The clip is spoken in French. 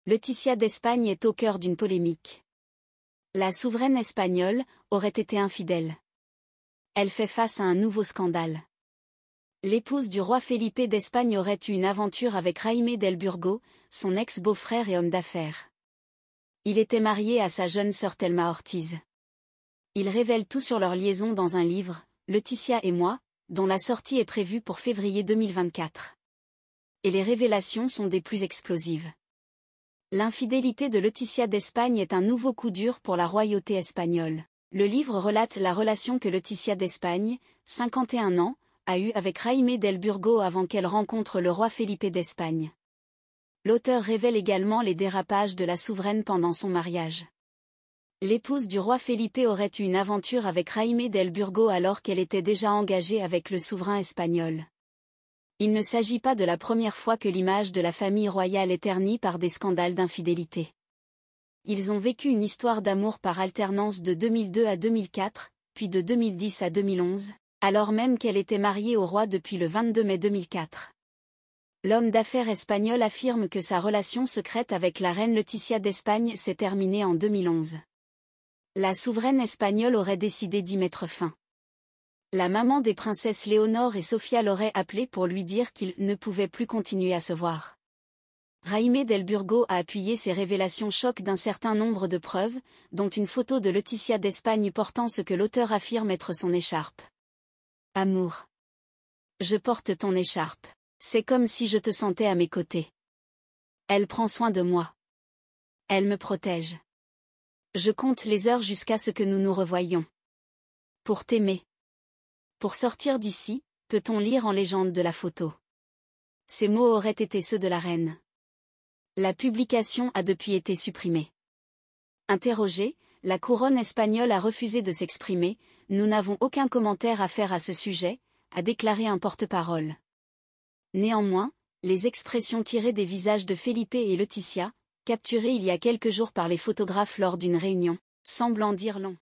Laetitia d'Espagne est au cœur d'une polémique. La souveraine espagnole aurait été infidèle. Elle fait face à un nouveau scandale. L'épouse du roi Felipe d'Espagne aurait eu une aventure avec Jaime del Burgo, son ex-beau-frère et homme d'affaires. Il était marié à sa jeune sœur Thelma Ortiz. Il révèle tout sur leur liaison dans un livre, Laetitia et moi, dont la sortie est prévue pour février 2024. Et les révélations sont des plus explosives. L'infidélité de Laetitia d'Espagne est un nouveau coup dur pour la royauté espagnole. Le livre relate la relation que Laetitia d'Espagne, 51 ans, a eue avec Jaime del Burgo avant qu'elle rencontre le roi Felipe d'Espagne. L'auteur révèle également les dérapages de la souveraine pendant son mariage. L'épouse du roi Felipe aurait eu une aventure avec Jaime del Burgo alors qu'elle était déjà engagée avec le souverain espagnol. Il ne s'agit pas de la première fois que l'image de la famille royale est ternie par des scandales d'infidélité. Ils ont vécu une histoire d'amour par alternance de 2002 à 2004, puis de 2010 à 2011, alors même qu'elle était mariée au roi depuis le 22 mai 2004. L'homme d'affaires espagnol affirme que sa relation secrète avec la reine Laetitia d'Espagne s'est terminée en 2011. La souveraine espagnole aurait décidé d'y mettre fin. La maman des princesses Léonore et Sofia l'aurait appelé pour lui dire qu'ils ne pouvaient plus continuer à se voir. Jaime del Burgo a appuyé ces révélations choc d'un certain nombre de preuves, dont une photo de Laetitia d'Espagne portant ce que l'auteur affirme être son écharpe. Amour. Je porte ton écharpe. C'est comme si je te sentais à mes côtés. Elle prend soin de moi. Elle me protège. Je compte les heures jusqu'à ce que nous nous revoyions. Pour t'aimer. Pour sortir d'ici, peut-on lire en légende de la photo. Ces mots auraient été ceux de la reine. La publication a depuis été supprimée. Interrogée, la couronne espagnole a refusé de s'exprimer, nous n'avons aucun commentaire à faire à ce sujet, a déclaré un porte-parole. Néanmoins, les expressions tirées des visages de Felipe et Laetitia, capturées il y a quelques jours par les photographes lors d'une réunion, semblent en dire long.